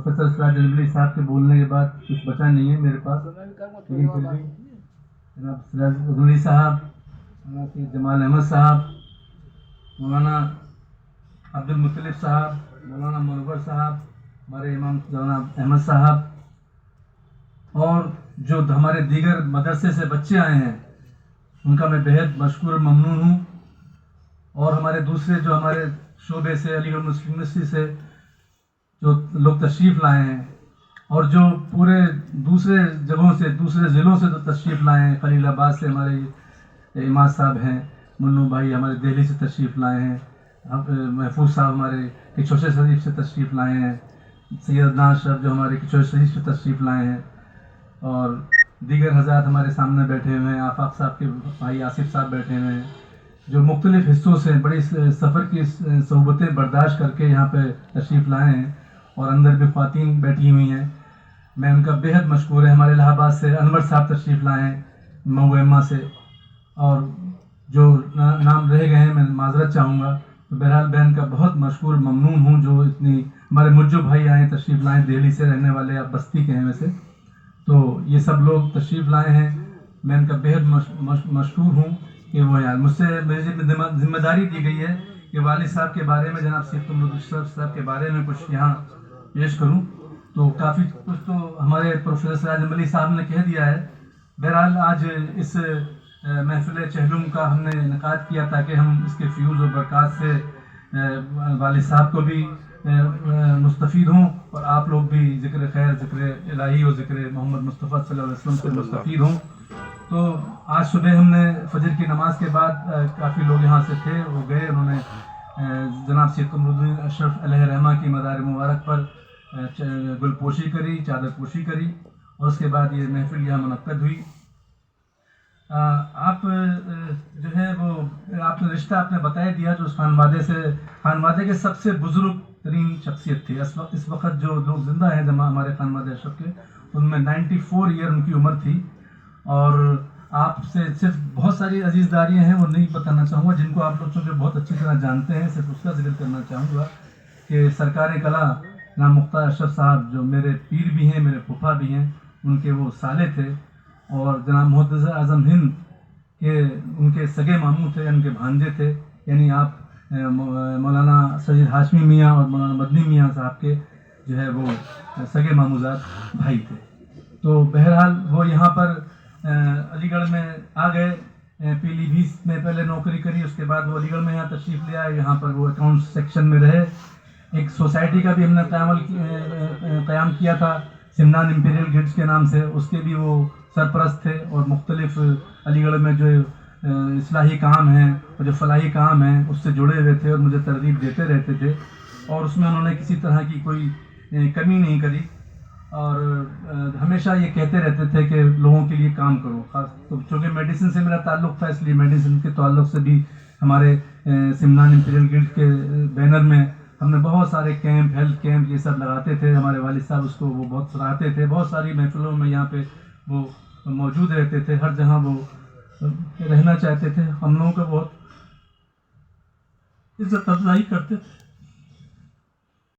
Professor Siraj अलवली साहब के बोलने के बाद कुछ बचा नहीं है मेरे पास, लेकिन फिर भी जनाब सिराज अलवली साहब, जमाल अहमद साहब, मौलाना अब्दुल मुत्तलिब साहब, मौलाना मुनव्वर साहब, हमारे इमाम जनाब अहमद साहब, और जो हमारे दीगर मदरसे से बच्चे आए हैं उनका मैं बेहद मशकूर और ममनून हूँ। और हमारे दूसरे जो हमारे शोबे से अलीगढ़ मुस्लिम यूनिवर्सिटी से जो लोग तशरीफ़ लाए हैं और जो पूरे दूसरे जगहों से, दूसरे ज़िलों से तो तशरीफ़ लाए हैं, खलीलाबाद से हमारे इमाद साहब हैं, मुन्नू भाई हमारे दिल्ली से तशरीफ़ लाए हैं, महफूज साहब हमारे किचौशे शरीफ से तशरीफ़ लाए हैं, सैयद अदनान अशरफ जो हमारे किचौशे शरीफ से तशरीफ़ लाए हैं, और दीगर हज़रात हमारे सामने बैठे हुए हैं, आफाक साहब के भाई आसिफ साहब बैठे हुए हैं, जो मुख्तलिफ़ हिस्सों से बड़ी सफ़र की सोहबतें बर्दाश्त करके यहाँ पे तशरीफ़ लाए हैं, और अंदर भी ख़वातीन बैठी हुई हैं। मैं उनका बेहद मशकूर है। हमारे इलाहाबाद से अनवर साहब तशरीफ़ लाए हैं मऊएम्मा से, और जो नाम रह गए हैं मैं माजरत चाहूँगा। तो बहरहाल बहन का बहुत मशकूर ममनून हूँ जो इतनी, हमारे मुज्जो भाई आए तशरीफ़ लाए, दिल्ली से रहने वाले, आप बस्ती के हैं वैसे, तो ये सब लोग तशरीफ़ लाए हैं। मैं इनका बेहद मशकूर हूँ कि वो यार मुझसे मेरी जिम्मेदारी दी गई है कि वालिद साहब के बारे में, जनाब सैयद कमरुद्दीन अशरफ साहब के बारे में कुछ यहाँ पेश करूँ। तो काफ़ी कुछ तो हमारे प्रोफेसर सिराज अलवली साहब ने कह दिया है। बहरहाल आज इस महफिल चहलुम का हमने इनेकाद किया ताकि हम इसके फ्यूज़ और बरक़ात से वालिद साहब को भी मुस्तफ़ीद हों और आप लोग भी ज़िक्र खैर, ज़िक्र इलाही और ज़िक्र मोहम्मद मुस्तफ़ा सल्लल्लाहु अलैहि वसल्लम से मुस्तफ़ीद हों। तो आज सुबह हमने फजर की नमाज के बाद काफ़ी लोग यहाँ से थे, वो गए, उन्होंने जनाब सैयद कमरुद्दीन अशरफ अलैहि रहमा की मज़ार मुबारक पर गुलपोशी करी, चादर पोशी करी, और उसके बाद ये महफिल यहाँ मुनक्कद हुई। आप जो है वो आपने रिश्ता आपने बता दिया जो उस खानवादे के सबसे बुजुर्ग तरीन शख्सियत थी। इस वक्त जो लोग ज़िंदा हैं जमा हमारे खानवादे अशरफ के, उनमें 94 ईयर उनकी उम्र थी। और आपसे सिर्फ बहुत सारी अजीज़दारियाँ हैं वो नहीं बताना चाहूँगा, जिनको आप लोग चूँकि बहुत अच्छी तरह जानते हैं, सिर्फ उसका जिक्र करना चाहूँगा कि सरकार कला जनाब मुख्तार अशरफ साहब जो मेरे पीर भी हैं, मेरे फूफा भी हैं, उनके वो साले थे, और जनाब मुहद्दिस आज़म हिंद के उनके सगे मामू थे, उनके भांजे थे, यानी आप मौलाना सैयद हाशमी मियाँ और मौलाना मदनी मियाँ साहब के जो है वो सगे मामूजात भाई थे। तो बहरहाल वो यहाँ पर अलीगढ़ में आ गए, पीलीभीत में पहले नौकरी करी, उसके बाद वो अलीगढ़ में यहाँ तशरीफ़ ले आए, यहाँ पर वो अकाउंट सेक्शन में रहे। एक सोसाइटी का भी हमने क़याम किया था सिमनान इंपीरियल गिल्ड्स के नाम से, उसके भी वो सरपरस्त थे, और मुख्तलिफ़ अलीगढ़ में जो इस्लाही काम हैं और जो फलाही काम हैं उससे जुड़े हुए थे और मुझे तरगीब देते रहते थे, और उसमें उन्होंने किसी तरह की कोई कमी नहीं करी, और हमेशा ये कहते रहते थे कि लोगों के लिए काम करो। खास तो चूँकि मेडिसिन से मेरा ताल्लुक़ था, इसलिए मेडिसिन के ताल्लुक़ से भी हमारे सिमनान इंपीरियल गिल्ड के बैनर में हमने बहुत सारे कैंप, हेल्थ कैंप ये सब लगाते थे। हमारे वालिद साहब उसको वो बहुत सराहते थे, बहुत सारी महफिलों में यहाँ पे वो मौजूद रहते थे, हर जगह वो रहना चाहते थे, हम लोगों को बहुत इज्जत अफजाई करते थे।